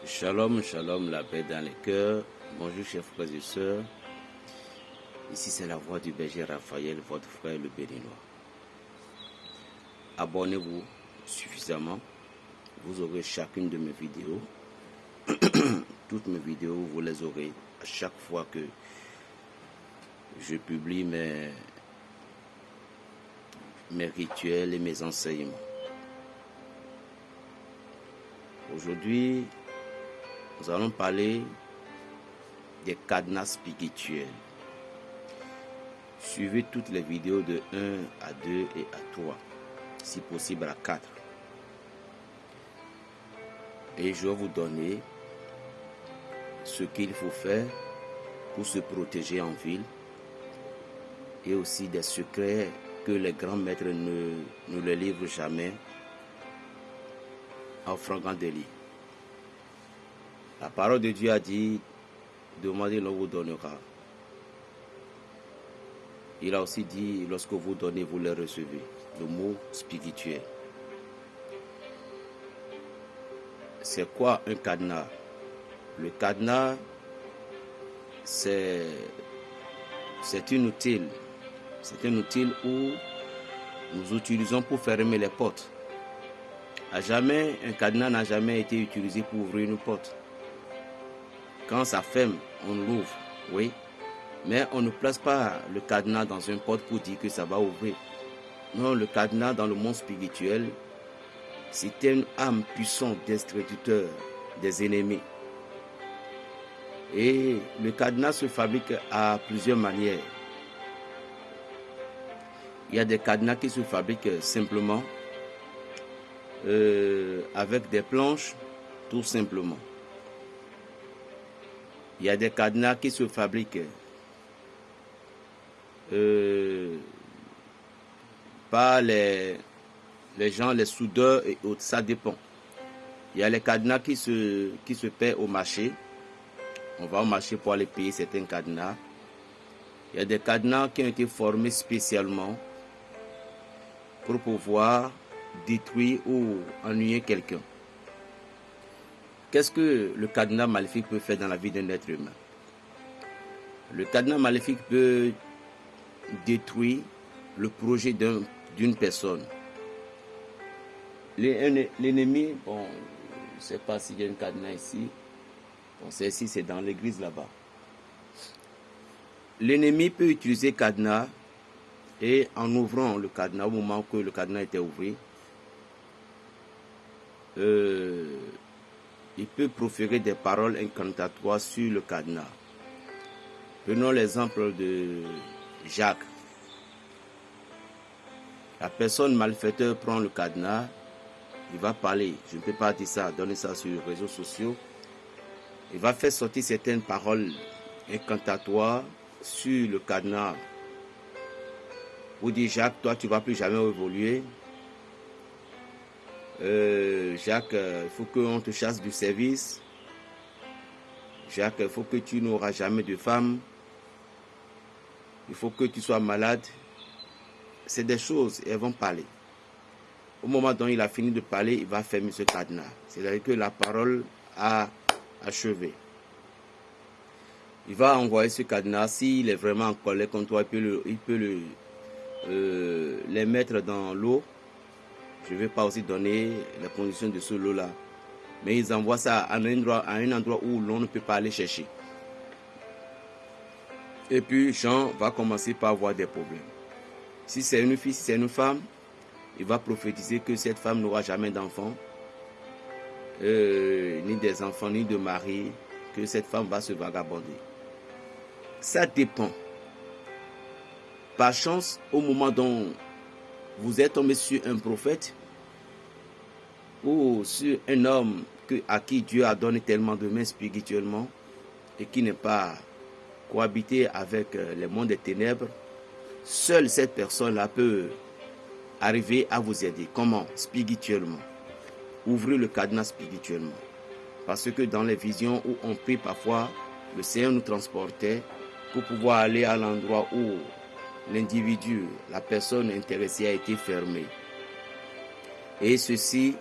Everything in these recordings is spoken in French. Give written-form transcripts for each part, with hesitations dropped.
Shalom, shalom, la paix dans les cœurs. Bonjour chers frères et sœurs. Ici c'est la voix du berger Raphaël, votre frère le béninois. Abonnez-vous suffisamment. Vous aurez chacune de mes vidéos. Toutes mes vidéos, vous les aurez à chaque fois que je publie mes rituels et mes enseignements. Aujourd'hui, nous allons parler des cadenas spirituels. Suivez toutes les vidéos de 1 à 2 et à 3, si possible à 4. Et je vais vous donner ce qu'il faut faire pour se protéger en ville et aussi des secrets que les grands maîtres ne nous les livrent jamais en flagrant délit. La parole de Dieu a dit, demandez, l'on vous donnera. Il a aussi dit, lorsque vous donnez, vous les recevez. Le mot spirituel. C'est quoi un cadenas? Le cadenas, c'est un outil. C'est un outil où nous utilisons pour fermer les portes. Un cadenas n'a jamais été utilisé pour ouvrir une porte. Quand ça ferme, on l'ouvre, oui. Mais on ne place pas le cadenas dans une porte pour dire que ça va ouvrir. Non, le cadenas dans le monde spirituel, c'est une âme puissante destructeur des ennemis. Et le cadenas se fabrique à plusieurs manières. Il y a des cadenas qui se fabriquent simplement avec des planches, tout simplement. Il y a des cadenas qui se fabriquent par les gens, les soudeurs et autres, ça dépend. Il y a les cadenas qui se paient au marché. On va au marché pour aller payer certains cadenas. Il y a des cadenas qui ont été formés spécialement pour pouvoir détruire ou ennuyer quelqu'un. Qu'est-ce que le cadenas maléfique peut faire dans la vie d'un être humain? Le cadenas maléfique peut détruire le projet d'une personne. L'ennemi, bon, je ne sais pas s'il y a un cadenas ici. Bon, celle-ci, c'est dans l'église là-bas. L'ennemi peut utiliser le cadenas et en ouvrant le cadenas, au moment que le cadenas était ouvert, il peut proférer des paroles incantatoires sur le cadenas. Prenons l'exemple de Jacques. La personne malfaiteur prend le cadenas, il va parler, je ne peux pas dire ça, donner ça sur les réseaux sociaux. Il va faire sortir certaines paroles incantatoires sur le cadenas. Vous dites, Jacques, toi tu ne vas plus jamais évoluer. Jacques, il faut qu'on te chasse du service. Jacques, il faut que tu n'auras jamais de femme. Il faut que tu sois malade. C'est des choses, elles vont parler. Au moment dont il a fini de parler, il va fermer ce cadenas. C'est-à-dire que la parole a achevé. Il va envoyer ce cadenas. S'il est vraiment en colère contre toi, il peut les mettre dans l'eau. Je ne vais pas aussi donner les conditions de ce lot-là. Mais ils envoient ça à un endroit où l'on ne peut pas aller chercher. Et puis Jean va commencer par avoir des problèmes. Si c'est une fille, si c'est une femme, il va prophétiser que cette femme n'aura jamais d'enfants, ni des enfants, ni de mari, que cette femme va se vagabonder. Ça dépend. Par chance, au moment dont vous êtes tombé sur un prophète ou sur un homme à qui Dieu a donné tellement de mains spirituellement et qui n'est pas cohabité avec les mondes des ténèbres, seule cette personne-là peut arriver à vous aider. Comment? Spirituellement. Ouvrez le cadenas spirituellement. Parce que dans les visions où on prie parfois, le Seigneur nous transportait pour pouvoir aller à l'endroit où l'individu, la personne intéressée a été fermée. Et ceci,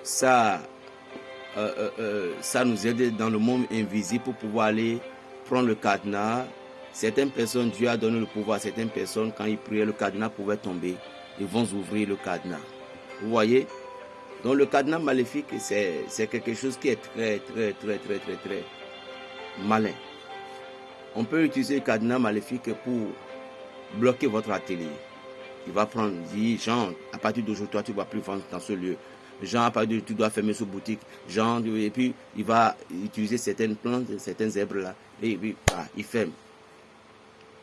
ça ça nous aide dans le monde invisible pour pouvoir aller prendre le cadenas. Certaines personnes, Dieu a donné le pouvoir à certaines personnes, quand ils priaient, le cadenas pouvait tomber. Ils vont ouvrir le cadenas. Vous voyez? Donc le cadenas maléfique, c'est quelque chose qui est très malin. On peut utiliser le cadenas maléfique pour bloquer votre atelier. Il va prendre, dit, Jean, à partir d'aujourd'hui, tu ne vas plus vendre dans ce lieu. Jean, à partir d'aujourd'hui, tu dois fermer cette boutique. Jean, et puis il va utiliser certaines plantes, certaines herbes là, et puis il ferme.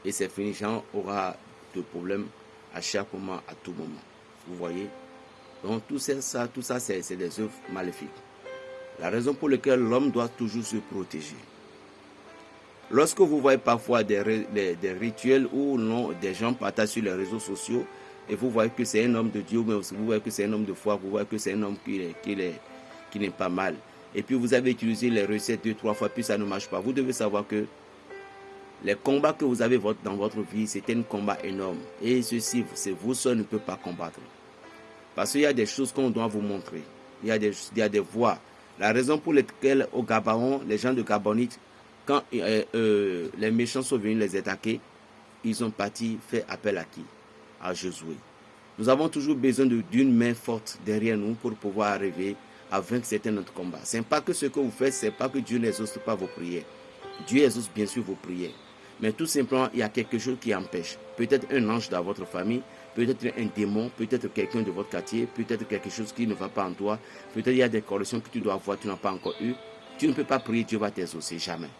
Et c'est fini. Jean aura de problèmes à chaque moment, à tout moment. Vous voyez? Donc tout ça c'est des œuvres maléfiques. La raison pour laquelle l'homme doit toujours se protéger. Lorsque vous voyez parfois des rituels où non, des gens partagent sur les réseaux sociaux et vous voyez que c'est un homme de Dieu, mais vous voyez que c'est un homme de foi, vous voyez que c'est un homme qui n'est pas mal. Et puis vous avez utilisé les recettes 2-3 fois, puis ça ne marche pas. Vous devez savoir que les combats que vous avez dans votre vie, c'est un combat énorme. Et ceci, c'est vous seul ne pouvez pas combattre. Parce qu'il y a des choses qu'on doit vous montrer. Il y a des voies. La raison pour laquelle au Gabaon, les gens de Gabonite, quand les méchants sont venus les attaquer, ils ont parti faire appel à qui? À Josué. Nous avons toujours besoin d'une main forte derrière nous pour pouvoir arriver à vaincre certains notre combat. Ce n'est pas que ce que vous faites, ce n'est pas que Dieu n'exauce pas vos prières. Dieu exauce bien sûr vos prières. Mais tout simplement, il y a quelque chose qui empêche. Peut-être un ange dans votre famille, peut-être un démon, peut-être quelqu'un de votre quartier, peut-être quelque chose qui ne va pas en toi. Peut-être il y a des corrections que tu dois avoir, tu n'as pas encore eu. Tu ne peux pas prier, Dieu va t'exaucer, jamais.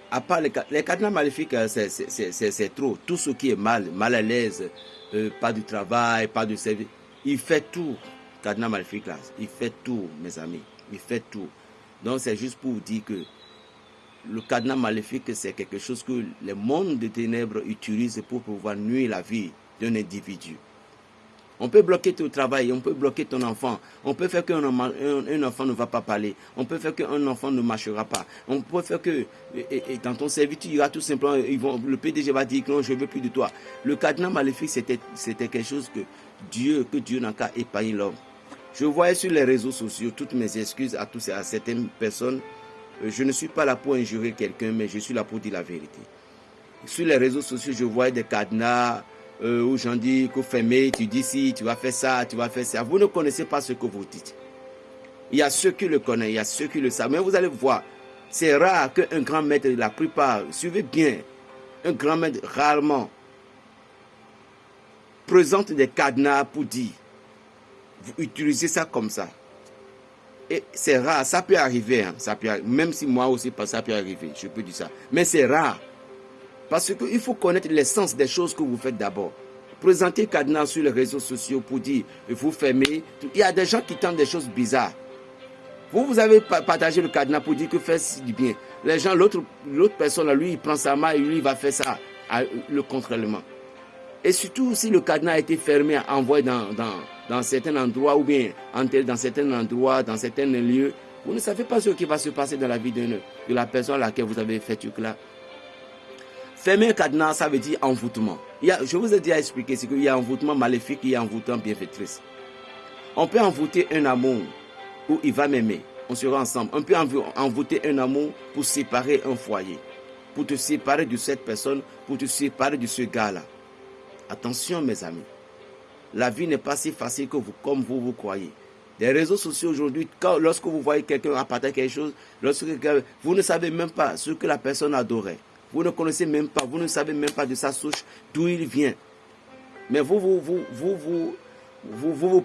À part les cadenas maléfiques, c'est trop. Tout ce qui est mal à l'aise, pas de travail, pas de service, il fait tout. Cadenas maléfique là, il fait tout, mes amis. Il fait tout. Donc c'est juste pour vous dire que le cadenas maléfique, c'est quelque chose que le monde des ténèbres utilise pour pouvoir nuire la vie d'un individu. On peut bloquer ton travail, on peut bloquer ton enfant, on peut faire qu'un enfant ne va pas parler, on peut faire qu'un enfant ne marchera pas, on peut faire que dans ton service, il y aura tout simplement, le PDG va dire que non, je ne veux plus de toi. Le cadenas maléfique, c'était quelque chose que Dieu n'a qu'à épargner l'homme. Je voyais sur les réseaux sociaux, toutes mes excuses à certaines personnes, je ne suis pas là pour injurer quelqu'un, mais je suis là pour dire la vérité. Sur les réseaux sociaux, je voyais des cadenas où j'en dis que fermez, tu dis si, tu vas faire ça, tu vas faire ça. Vous ne connaissez pas ce que vous dites. Il y a ceux qui le connaissent, il y a ceux qui le savent. Mais vous allez voir, c'est rare qu'un grand maître, la plupart, suivez bien, un grand maître rarement présente des cadenas pour dire, vous utilisez ça comme ça. Et c'est rare, ça peut arriver, hein, même si moi aussi, ça peut arriver, je peux dire ça. Mais c'est rare. Parce qu'il faut connaître l'essence des choses que vous faites d'abord. Présenter cadenas sur les réseaux sociaux pour dire, vous fermez. Il y a des gens qui tentent des choses bizarres. Vous avez partagé le cadenas pour dire que faites du bien. Les gens, l'autre personne, lui, il prend sa main et lui, il va faire ça, le contrairement. Et surtout, si le cadenas a été fermé, envoyé dans certains endroits ou bien enterré dans certains endroits, dans certains lieux, vous ne savez pas ce qui va se passer dans la vie de la personne à laquelle vous avez fait ce truc-là. Fermer un cadenas, ça veut dire envoûtement. Je vous ai déjà expliqué, c'est qu'il y a envoûtement maléfique, il y a envoûtement bienfaitrice. On peut envoûter un amour où il va m'aimer, on sera ensemble. On peut envoûter un amour pour séparer un foyer, pour te séparer de cette personne, pour te séparer de ce gars-là. Attention mes amis, la vie n'est pas si facile que comme vous croyez. Les réseaux sociaux aujourd'hui, lorsque vous voyez quelqu'un apporter quelque chose, vous ne savez même pas ce que la personne adorait. Vous ne connaissez même pas, vous ne savez même pas de sa souche, d'où il vient. Mais vous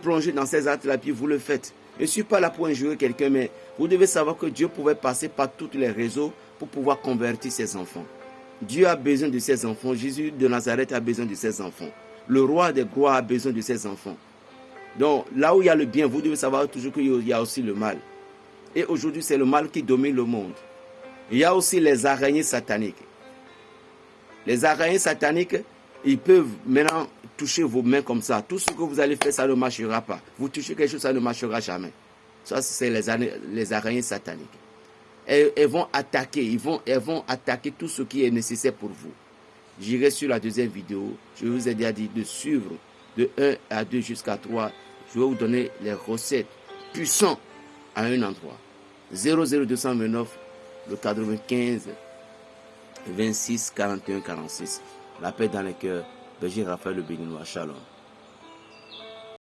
plongez dans ces actes-là, puis vous le faites. Je ne suis pas là pour injurer quelqu'un, mais vous devez savoir que Dieu pouvait passer par tous les réseaux pour pouvoir convertir ses enfants. Dieu a besoin de ses enfants. Jésus de Nazareth a besoin de ses enfants. Le roi des gloires a besoin de ses enfants. Donc, là où il y a le bien, vous devez savoir toujours qu'il y a aussi le mal. Et aujourd'hui, c'est le mal qui domine le monde. Il y a aussi les araignées sataniques. Les araignées sataniques, ils peuvent maintenant toucher vos mains comme ça. Tout ce que vous allez faire, ça ne marchera pas. Vous touchez quelque chose, ça ne marchera jamais. Ça, c'est les araignées sataniques. Elles vont attaquer, elles vont attaquer tout ce qui est nécessaire pour vous. J'irai sur la deuxième vidéo. Je vous ai déjà dit de suivre de 1 à 2 jusqu'à 3. Je vais vous donner les recettes puissant à un endroit. 00229, le 95 26 41 46. La paix dans les cœurs. Berger Raphaël le Béninois. Shalom.